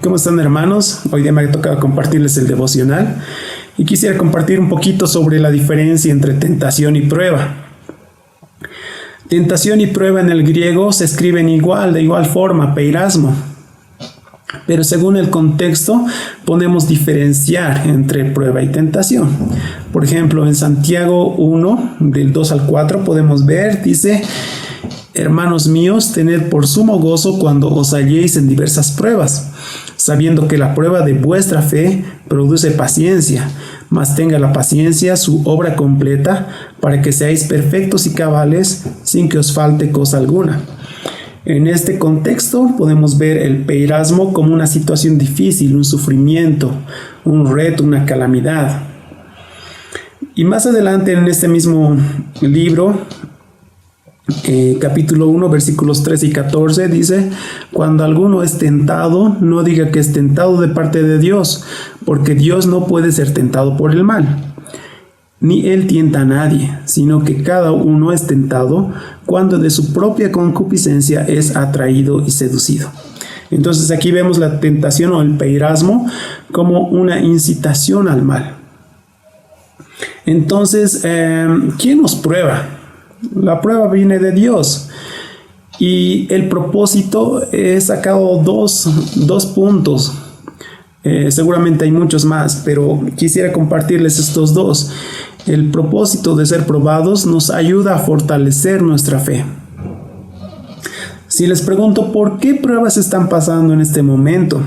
¿Cómo están, hermanos? Hoy día me ha tocado compartirles el devocional y quisiera compartir un poquito sobre la diferencia entre tentación y prueba. Tentación y prueba en el griego se escriben de igual forma, peirasmo. Pero según el contexto podemos diferenciar entre prueba y tentación. Por ejemplo, en Santiago 1, del 2 al 4 podemos ver, dice: Hermanos míos, tened por sumo gozo cuando os halléis en diversas pruebas, sabiendo que la prueba de vuestra fe produce paciencia, mas tenga la paciencia su obra completa, para que seáis perfectos y cabales, sin que os falte cosa alguna. En este contexto podemos ver el peirasmo como una situación difícil, un sufrimiento, un reto, una calamidad. Y más adelante en este mismo libro, capítulo 1, versículos 13 y 14, dice: Cuando alguno es tentado, no diga que es tentado de parte de Dios, porque Dios no puede ser tentado por el mal, ni él tienta a nadie, sino que cada uno es tentado cuando de su propia concupiscencia es atraído y seducido. Entonces aquí vemos la tentación o el peirasmo como una incitación al mal. Entonces, ¿quién nos prueba? La prueba viene de Dios. Y el propósito he sacado dos puntos. Seguramente hay muchos más, pero quisiera compartirles estos dos. El propósito de ser probados nos ayuda a fortalecer nuestra fe. Si les pregunto por qué pruebas están pasando en este momento,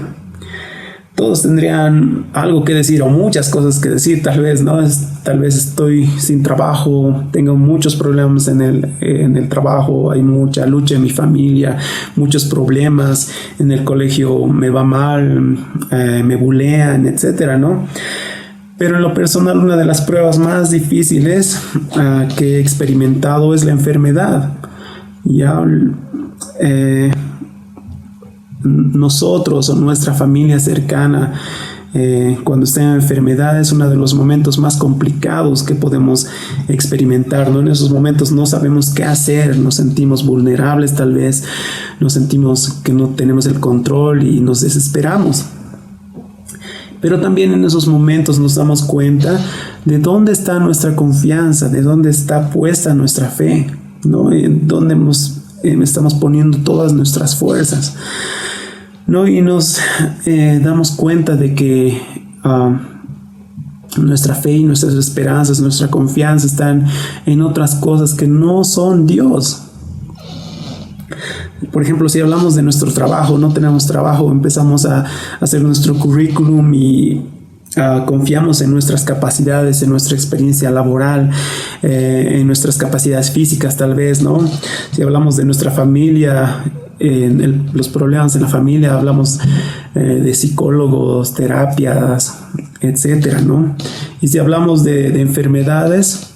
todos tendrían algo que decir o muchas cosas que decir, tal vez, ¿no? Tal vez estoy sin trabajo, tengo muchos problemas en el trabajo, hay mucha lucha en mi familia, muchos problemas, en el colegio me va mal, me bulean, etcétera, ¿no? Pero en lo personal, una de las pruebas más difíciles que he experimentado es la enfermedad. Nosotros o nuestra familia cercana, cuando está en enfermedad, es uno de los momentos más complicados que podemos experimentar, ¿no? En esos momentos no sabemos qué hacer, nos sentimos vulnerables, tal vez nos sentimos que no tenemos el control y nos desesperamos. Pero también en esos momentos nos damos cuenta de dónde está nuestra confianza, de dónde está puesta nuestra fe, ¿no? En dónde estamos poniendo todas nuestras fuerzas, ¿no? Y nos damos cuenta de que nuestra fe y nuestras esperanzas, nuestra confianza están en otras cosas que no son Dios. Por ejemplo, si hablamos de nuestro trabajo, no tenemos trabajo, empezamos a hacer nuestro currículum y confiamos en nuestras capacidades, en nuestra experiencia laboral, en nuestras capacidades físicas tal vez, ¿no? Si hablamos de nuestra familia, los problemas en la familia, hablamos de psicólogos, terapias, etcétera, ¿no? Y si hablamos de enfermedades,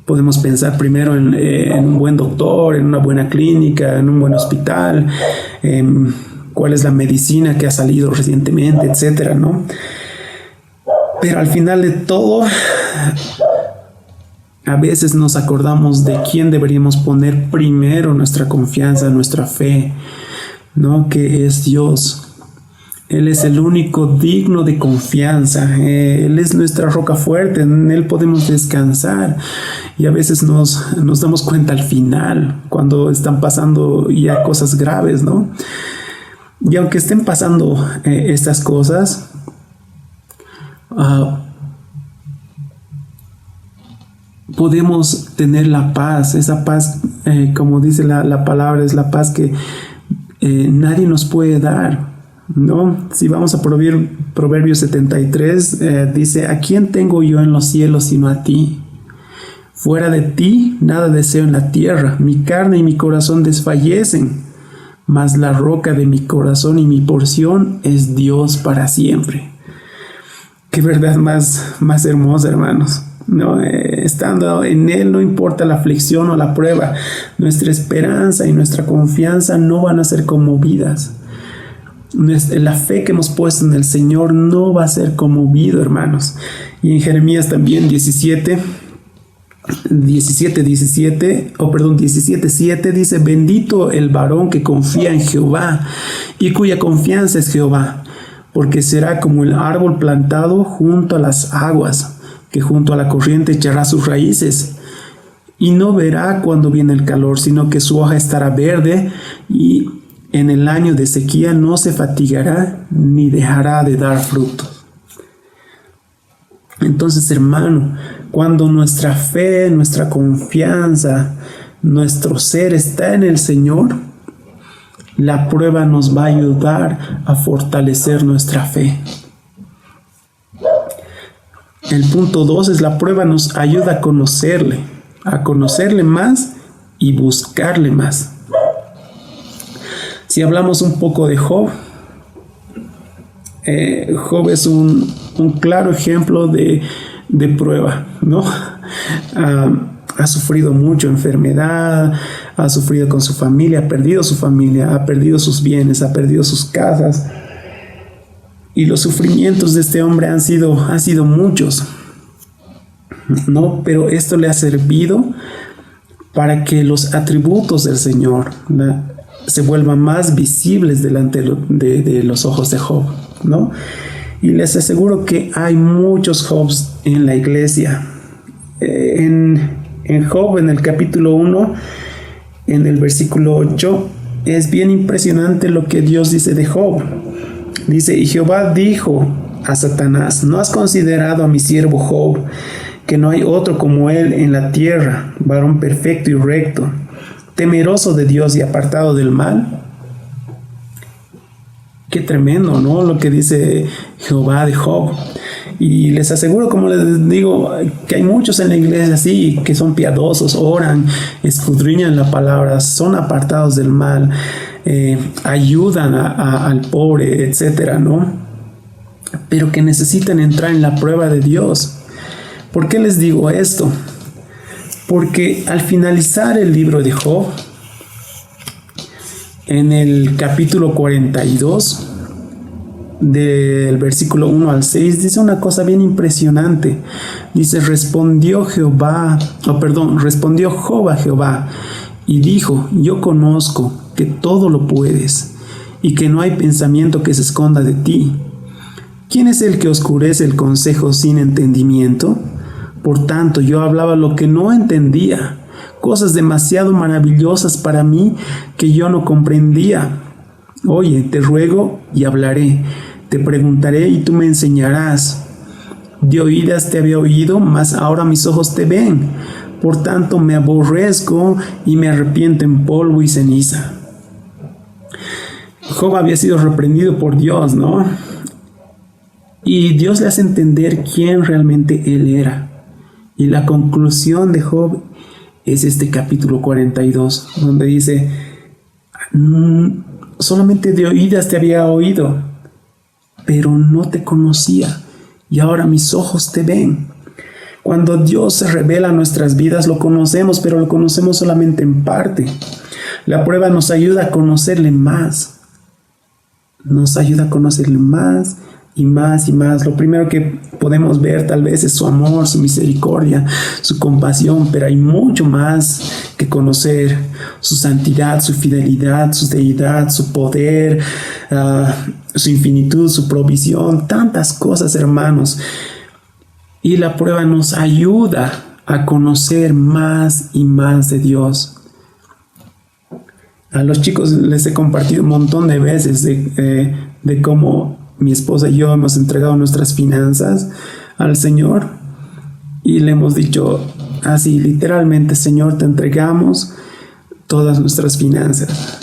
podemos pensar primero en un buen doctor, en una buena clínica, en un buen hospital, cuál es la medicina que ha salido recientemente, etcétera, ¿no? Pero al final de todo, a veces nos acordamos de quién deberíamos poner primero nuestra confianza, nuestra fe, ¿no? Que es Dios. Él es el único digno de confianza. Él es nuestra roca fuerte. En Él podemos descansar. Y a veces nos damos cuenta al final, cuando están pasando ya cosas graves, ¿no? Y aunque estén pasando estas cosas, podemos tener la paz. Esa paz, como dice la palabra, es la paz que nadie nos puede dar, ¿no? Si vamos a Proverbios 73, dice: ¿A quién tengo yo en los cielos sino a ti? Fuera de ti nada deseo en la tierra. Mi carne y mi corazón desfallecen, mas la roca de mi corazón y mi porción es Dios para siempre. Qué verdad más hermosa, hermanos, ¿no? Estando en Él no importa la aflicción o la prueba, nuestra esperanza y nuestra confianza no van a ser conmovidas. La fe que hemos puesto en el Señor no va a ser conmovido, hermanos. Y en Jeremías también 17 17:7 dice: bendito el varón que confía en Jehová y cuya confianza es Jehová, porque será como el árbol plantado junto a las aguas, que junto a la corriente echará sus raíces, y no verá cuando viene el calor, sino que su hoja estará verde, y en el año de sequía no se fatigará ni dejará de dar frutos. Entonces, hermano, cuando nuestra fe, nuestra confianza, nuestro ser está en el Señor, la prueba nos va a ayudar a fortalecer nuestra fe. El punto 2 es: la prueba nos ayuda a conocerle más y buscarle más. Si hablamos un poco de Job, Job es un claro ejemplo de prueba, ¿no? Ha sufrido mucho enfermedad, ha sufrido con su familia, ha perdido su familia, ha perdido sus bienes, ha perdido sus casas. Y los sufrimientos de este hombre han sido muchos, ¿no? Pero esto le ha servido para que los atributos del Señor se vuelvan más visibles delante de los ojos de Job, ¿no? Y les aseguro que hay muchos Jobs en la iglesia. En Job, en el capítulo 1, en el versículo 8, es bien impresionante lo que Dios dice de Job. Dice: y Jehová dijo a Satanás: ¿no has considerado a mi siervo Job, que no hay otro como él en la tierra, varón perfecto y recto, temeroso de Dios y apartado del mal? Qué tremendo, ¿no? Lo que dice Jehová de Job. Y les aseguro, como les digo, que hay muchos en la iglesia así, que son piadosos, oran, escudriñan la palabra, son apartados del mal, ayudan al pobre, etcétera, ¿no? Pero que necesitan entrar en la prueba de Dios. ¿Por qué les digo esto? Porque al finalizar el libro de Job, en el capítulo 42, del versículo 1 al 6, dice una cosa bien impresionante. Dice: respondió Job a Jehová y dijo: yo conozco que todo lo puedes y que no hay pensamiento que se esconda de ti. ¿Quién es el que oscurece el consejo sin entendimiento? Por tanto, yo hablaba lo que no entendía, cosas demasiado maravillosas para mí que yo no comprendía. Oye, te ruego y hablaré, te preguntaré y tú me enseñarás. De oídas te había oído, mas ahora mis ojos te ven. Por tanto, me aborrezco y me arrepiento en polvo y ceniza. Job había sido reprendido por Dios, ¿no? Y Dios le hace entender quién realmente él era. Y la conclusión de Job es este capítulo 42, donde dice: solamente de oídas te había oído, pero no te conocía, y ahora mis ojos te ven. Cuando Dios se revela en nuestras vidas, lo conocemos, pero lo conocemos solamente en parte. La prueba nos ayuda a conocerle más. Nos ayuda a conocerle más y más y más. Lo primero que podemos ver tal vez es su amor, su misericordia, su compasión, pero hay mucho más que conocer: su santidad, su fidelidad, su deidad, su poder, su infinitud, su provisión, tantas cosas, hermanos. Y la prueba nos ayuda a conocer más y más de Dios. A los chicos les he compartido un montón de veces de cómo mi esposa y yo hemos entregado nuestras finanzas al Señor y le hemos dicho así literalmente: Señor, te entregamos todas nuestras finanzas.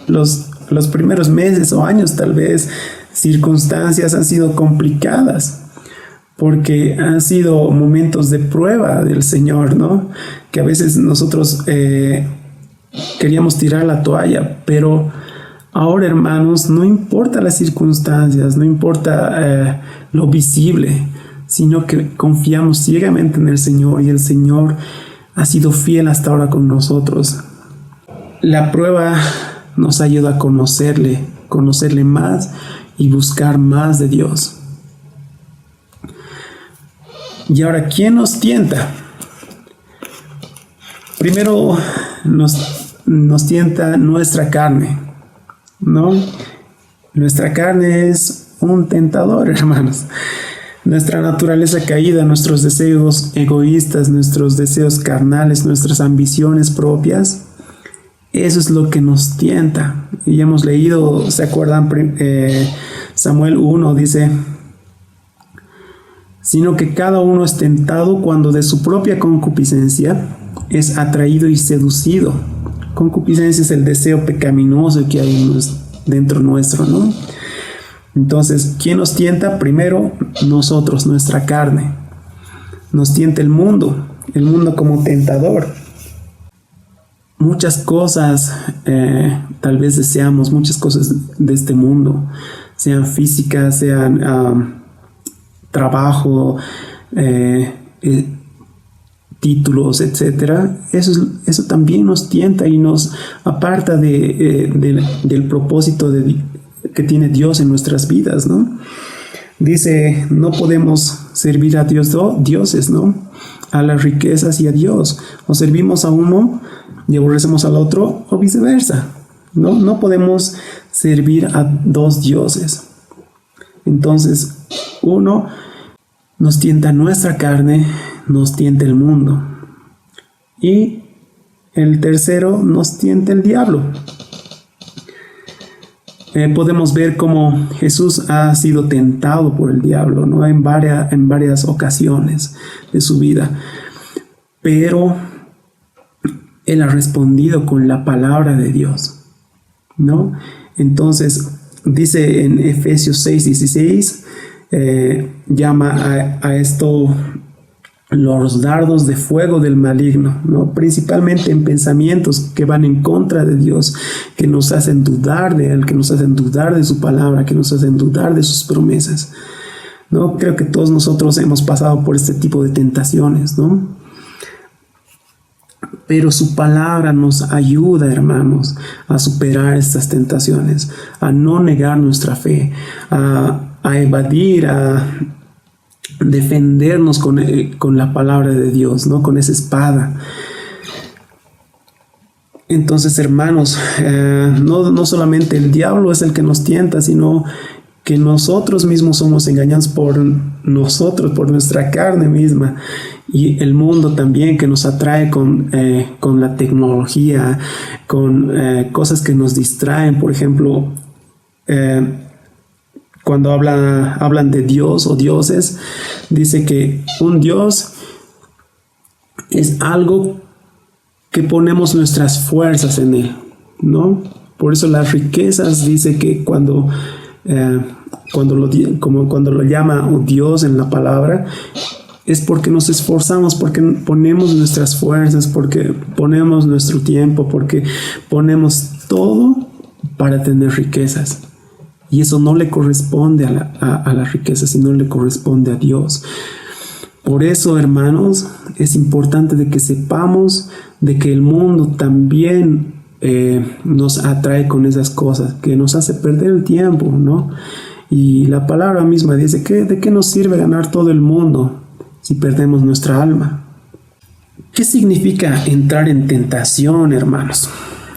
Los primeros meses o años, tal vez, circunstancias han sido complicadas porque han sido momentos de prueba del Señor, ¿no? Que a veces nosotros queríamos tirar la toalla, pero ahora, hermanos, no importa las circunstancias, no importa lo visible, sino que confiamos ciegamente en el Señor, y el Señor ha sido fiel hasta ahora con nosotros. La prueba nos ayuda a conocerle más y buscar más de Dios. Y ahora, ¿quién nos tienta? Primero nos tienta nuestra carne, ¿no? Nuestra carne es un tentador, hermanos. Nuestra naturaleza caída, nuestros deseos egoístas, nuestros deseos carnales, nuestras ambiciones propias, eso es lo que nos tienta. Y hemos leído, ¿se acuerdan? Samuel 1 dice: sino que cada uno es tentado cuando de su propia concupiscencia es atraído y seducido. Concupiscencia es el deseo pecaminoso que hay dentro nuestro, ¿no? Entonces, ¿quién nos tienta? Primero, nosotros, nuestra carne. Nos tienta el mundo como tentador. Muchas cosas, tal vez deseamos, muchas cosas de este mundo, sean físicas, sean trabajo, títulos, etcétera. Eso también nos tienta y nos aparta del propósito que tiene Dios en nuestras vidas, ¿no? Dice, no podemos servir a dioses, ¿no? A las riquezas y a Dios. O servimos a uno y aborrecemos al otro, o viceversa, ¿no? No podemos servir a dos dioses. Entonces, uno nos tienta nuestra carne, nos tienta el mundo. Y el tercero nos tienta el diablo. Podemos ver cómo Jesús ha sido tentado por el diablo, ¿no? En varias ocasiones de su vida. Pero Él ha respondido con la palabra de Dios, ¿no? Entonces, dice en Efesios 6:16, llama a esto los dardos de fuego del maligno, ¿no? Principalmente en pensamientos que van en contra de Dios, que nos hacen dudar de Él, que nos hacen dudar de su palabra, que nos hacen dudar de sus promesas, ¿no? Creo que todos nosotros hemos pasado por este tipo de tentaciones, ¿no? Pero su palabra nos ayuda, hermanos, a superar estas tentaciones, a no negar nuestra fe, a evadir, a defendernos con la palabra de Dios, ¿no? Con esa espada. Entonces, hermanos, no solamente el diablo es el que nos tienta, sino que nosotros mismos somos engañados por nuestra carne misma, y el mundo también, que nos atrae con la tecnología, con cosas que nos distraen. Por ejemplo, cuando hablan de Dios o dioses, dice que un Dios es algo que ponemos nuestras fuerzas en él, ¿no? Por eso las riquezas, dice que cuando lo llama Dios en la palabra, es porque nos esforzamos, porque ponemos nuestras fuerzas, porque ponemos nuestro tiempo, porque ponemos todo para tener riquezas. Y eso no le corresponde a la riqueza, sino le corresponde a Dios. Por eso, hermanos, es importante de que sepamos de que el mundo también nos atrae con esas cosas, que nos hace perder el tiempo, ¿no? Y la palabra misma dice que ¿de qué nos sirve ganar todo el mundo si perdemos nuestra alma? ¿Qué significa entrar en tentación, hermanos?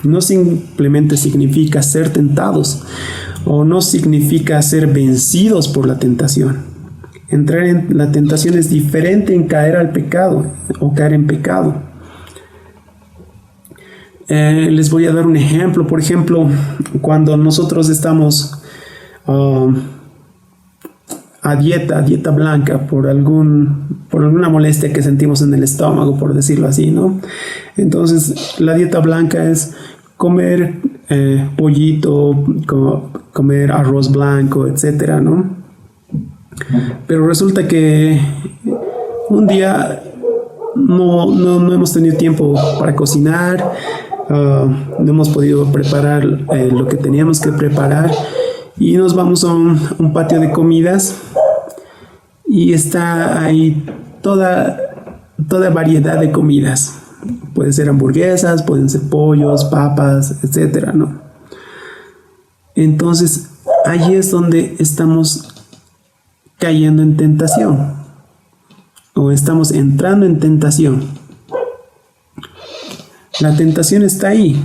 No simplemente significa ser tentados, o no significa ser vencidos por la tentación. Entrar en la tentación es diferente en caer al pecado o caer en pecado. Les voy a dar un ejemplo. Por ejemplo, cuando nosotros estamos a dieta blanca por alguna molestia que sentimos en el estómago, por decirlo así, ¿no? Entonces, la dieta blanca es comer pollito, comer arroz blanco, etcétera, ¿no? Pero resulta que un día no hemos tenido tiempo para cocinar, no hemos podido preparar lo que teníamos que preparar, y nos vamos a un patio de comidas y está ahí toda variedad de comidas. Pueden ser hamburguesas, pueden ser pollos, papas, etcétera, ¿no? Entonces, allí es donde estamos cayendo en tentación, o estamos entrando en tentación. La tentación está ahí.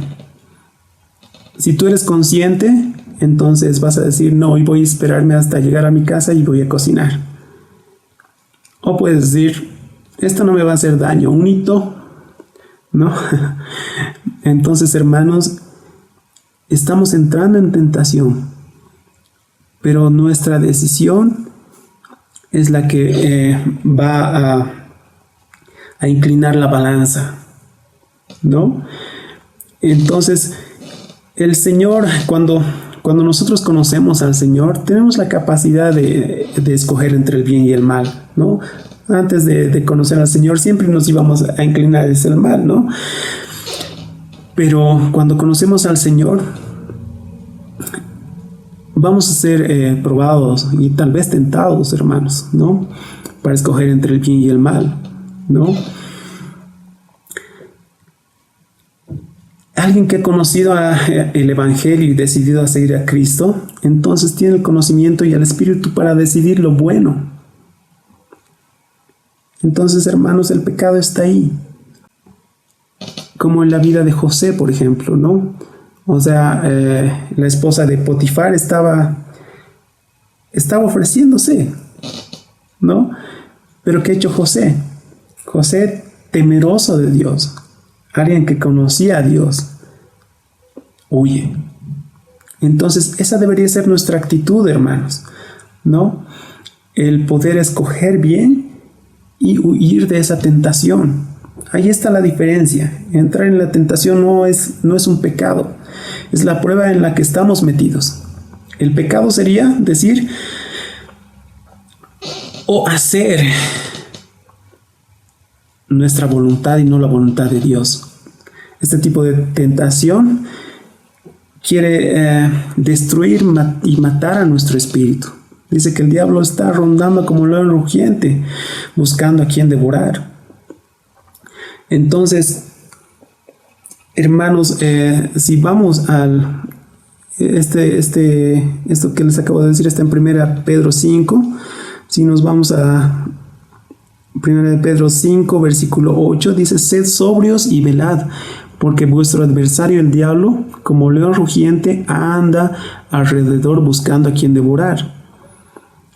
Si tú eres consciente, entonces vas a decir, no, hoy voy a esperarme hasta llegar a mi casa y voy a cocinar. O puedes decir, esto no me va a hacer daño, un hito, ¿no? Entonces, hermanos, estamos entrando en tentación, pero nuestra decisión es la que va a inclinar la balanza, ¿no? Entonces, el Señor, cuando nosotros conocemos al Señor, tenemos la capacidad de escoger entre el bien y el mal, ¿no? Antes de conocer al Señor, siempre nos íbamos a inclinar hacia el mal, ¿no? Pero cuando conocemos al Señor, vamos a ser probados y tal vez tentados, hermanos, ¿no? Para escoger entre el bien y el mal, ¿no? Alguien que ha conocido el Evangelio y decidido a seguir a Cristo, entonces tiene el conocimiento y el Espíritu para decidir lo bueno. Entonces, hermanos, el pecado está ahí. Como en la vida de José, por ejemplo, ¿no? O sea, la esposa de Potifar estaba ofreciéndose, ¿no? Pero ¿qué ha hecho José? José, temeroso de Dios, alguien que conocía a Dios, huye. Entonces, esa debería ser nuestra actitud, hermanos, ¿no? El poder escoger bien y huir de esa tentación. Ahí está la diferencia. Entrar en la tentación no es un pecado, es la prueba en la que estamos metidos. El pecado sería decir o hacer nuestra voluntad y no la voluntad de Dios. Este tipo de tentación quiere destruir y matar a nuestro espíritu. Dice que el diablo está rondando como león rugiente, buscando a quien devorar. Entonces, hermanos, si vamos al esto que les acabo de decir está en 1 Pedro 5. Si nos vamos a 1 Pedro 5, versículo 8, dice: sed sobrios y velad, porque vuestro adversario el diablo, como león rugiente, anda alrededor buscando a quien devorar,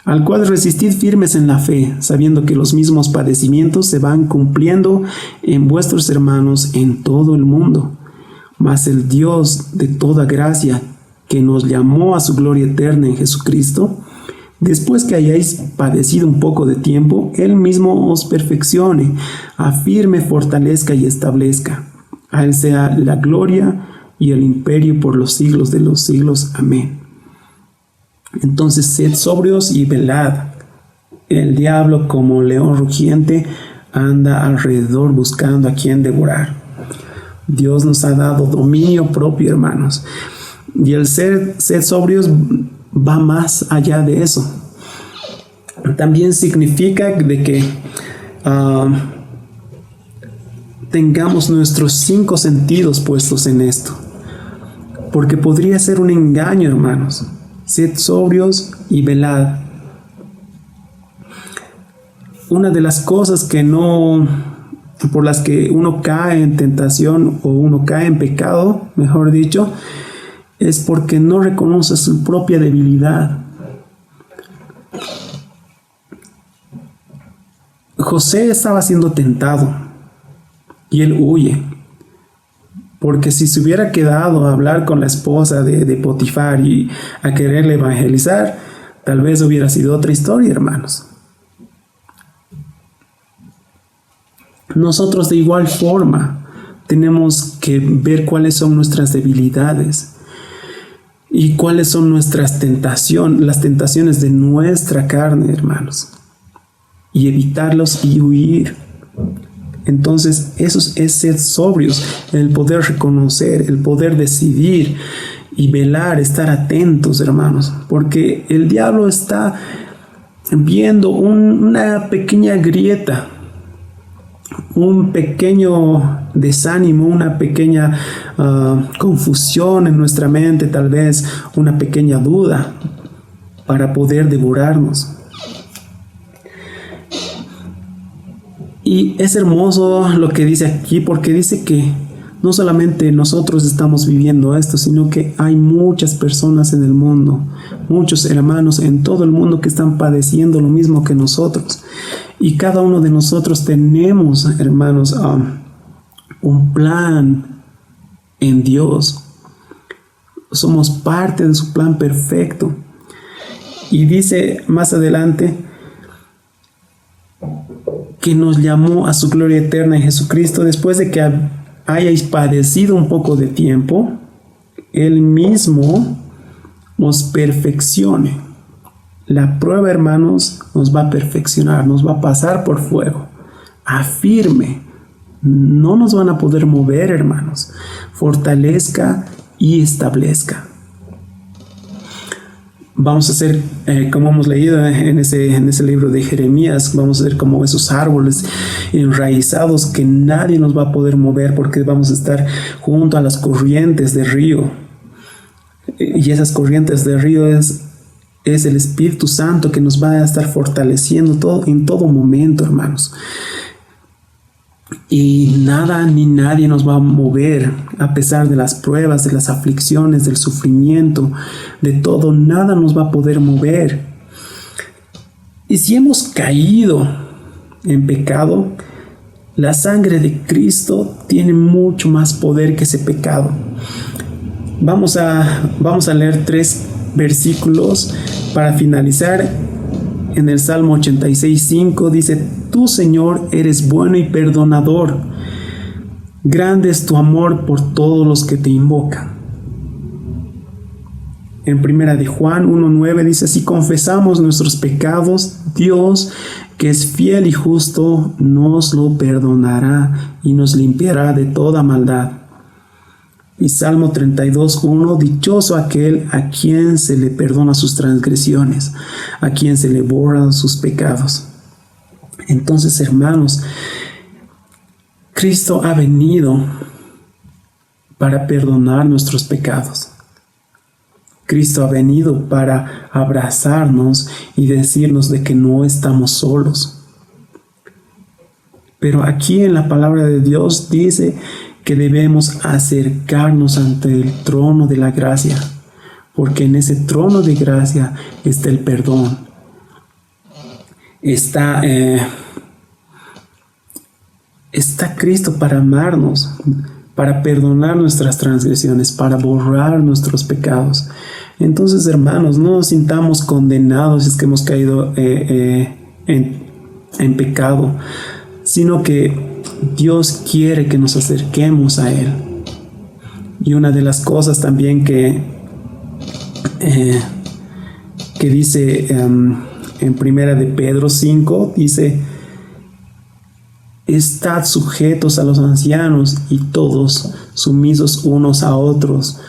al cual resistid firmes en la fe, sabiendo que los mismos padecimientos se van cumpliendo en vuestros hermanos en todo el mundo. Mas el Dios de toda gracia, que nos llamó a su gloria eterna en Jesucristo, después que hayáis padecido un poco de tiempo, Él mismo os perfeccione, afirme, fortalezca y establezca. A Él sea la gloria y el imperio por los siglos de los siglos. Amén. Entonces, sed sobrios y velad. El diablo, como león rugiente, anda alrededor buscando a quien devorar. Dios nos ha dado dominio propio, hermanos. Y el sed sobrios va más allá de eso. También significa de que tengamos nuestros 5 sentidos puestos en esto. Porque podría ser un engaño, hermanos. Sed sobrios y velad. Una de las cosas por las que uno cae en tentación o uno cae en pecado, mejor dicho, es porque no reconoce su propia debilidad. José estaba siendo tentado y él huye. Porque si se hubiera quedado a hablar con la esposa de Potifar y a quererle evangelizar, tal vez hubiera sido otra historia, hermanos. Nosotros de igual forma tenemos que ver cuáles son nuestras debilidades y cuáles son nuestras tentaciones, las tentaciones de nuestra carne, hermanos, y evitarlos y huir. Entonces, eso es ser sobrios, el poder reconocer, el poder decidir y velar, estar atentos, hermanos, porque el diablo está viendo una pequeña grieta, un pequeño desánimo, una pequeña confusión en nuestra mente, tal vez una pequeña duda, para poder devorarnos. Y es hermoso lo que dice aquí, porque dice que No solamente nosotros estamos viviendo esto, sino que hay muchas personas en el mundo, muchos hermanos en todo el mundo que están padeciendo lo mismo que nosotros. Y cada uno de nosotros tenemos, hermanos, un plan en Dios. Somos parte de su plan perfecto. Y dice más adelante que nos llamó a su gloria eterna en Jesucristo después de que hayáis padecido un poco de tiempo, Él mismo os perfeccione. La prueba, hermanos, nos va a perfeccionar, nos va a pasar por fuego. Afirme, no nos van a poder mover, hermanos. Fortalezca y establezca. Vamos a ser, como hemos leído en ese libro de Jeremías, vamos a ser como esos árboles enraizados que nadie nos va a poder mover porque vamos a estar junto a las corrientes del río. Y esas corrientes del río es el Espíritu Santo que nos va a estar fortaleciendo en todo momento, hermanos. Y nada ni nadie nos va a mover a pesar de las pruebas, de las aflicciones, del sufrimiento, de todo. Nada nos va a poder mover. Y si hemos caído en pecado, la sangre de Cristo tiene mucho más poder que ese pecado. Vamos a leer 3 versículos para finalizar. En el Salmo 86:5 dice: Tú, Señor, eres bueno y perdonador. Grande es tu amor por todos los que te invocan. En primera de Juan 1:9 dice: Si confesamos nuestros pecados, Dios, que es fiel y justo, nos lo perdonará y nos limpiará de toda maldad. Y Salmo 32:1: Dichoso aquel a quien se le perdona sus transgresiones, a quien se le borran sus pecados. Entonces, hermanos, Cristo ha venido para perdonar nuestros pecados. Cristo ha venido para abrazarnos y decirnos de que no estamos solos. Pero aquí en la palabra de Dios dice que debemos acercarnos ante el trono de la gracia, porque en ese trono de gracia está el perdón. Está Cristo para amarnos, para perdonar nuestras transgresiones, para borrar nuestros pecados. Entonces, hermanos, no nos sintamos condenados si es que hemos caído en pecado, sino que Dios quiere que nos acerquemos a Él. Y una de las cosas también que dice en primera de Pedro 5, dice: Estad sujetos a los ancianos y todos sumisos unos a otros,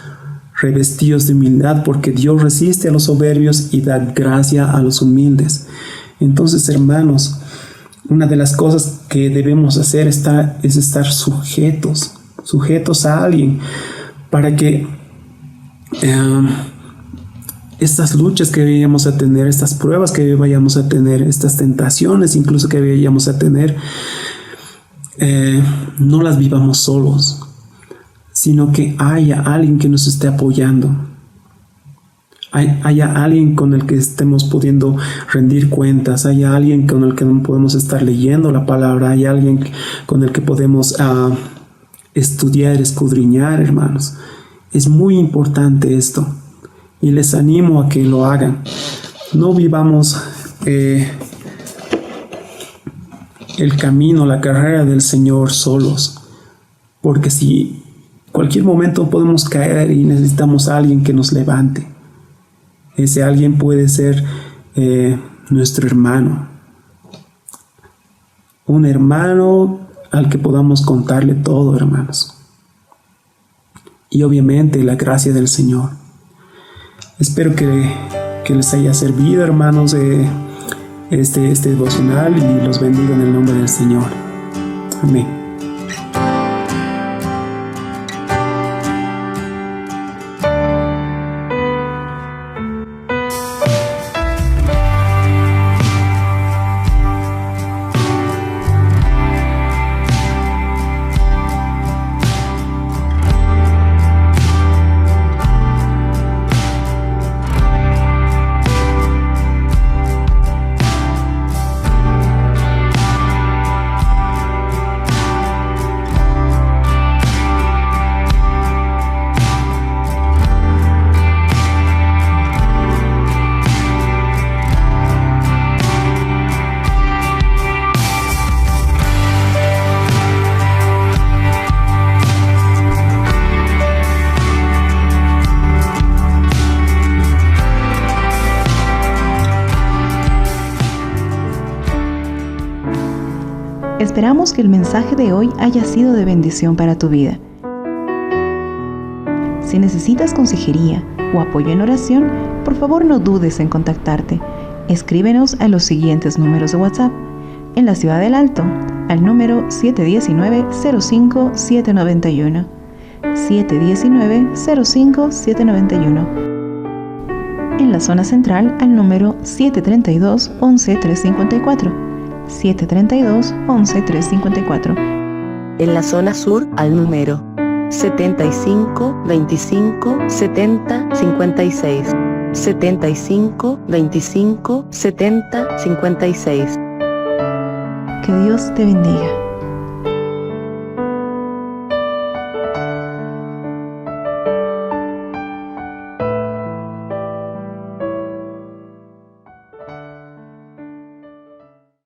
revestidos de humildad, porque Dios resiste a los soberbios y da gracia a los humildes. Entonces, hermanos, una de las cosas que debemos hacer es estar sujetos a alguien, para que estas luchas que vayamos a tener, estas pruebas que vayamos a tener, estas tentaciones incluso que vayamos a tener, no las vivamos solos, sino que haya alguien que nos esté apoyando. Haya alguien con el que estemos pudiendo rendir cuentas, haya alguien con el que podemos estar leyendo la palabra, hay alguien con el que podemos estudiar, escudriñar, hermanos. Es muy importante esto y les animo a que lo hagan. No vivamos el camino, la carrera del Señor solos, porque si cualquier momento podemos caer y necesitamos a alguien que nos levante. Ese alguien puede ser nuestro hermano, un hermano al que podamos contarle todo, hermanos. Y obviamente la gracia del Señor. Espero que les haya servido, hermanos, este devocional, y los bendiga en el nombre del Señor. Amén. Esperamos que el mensaje de hoy haya sido de bendición para tu vida. Si necesitas consejería o apoyo en oración, por favor no dudes en contactarte. Escríbenos a los siguientes números de WhatsApp. En la Ciudad del Alto, al número 719-05-791. 719-05-791. En la zona central, al número 732-11-354. 732-11-354. En la zona sur, al número 75 25 70 56. 75 25 70 56. Que Dios te bendiga.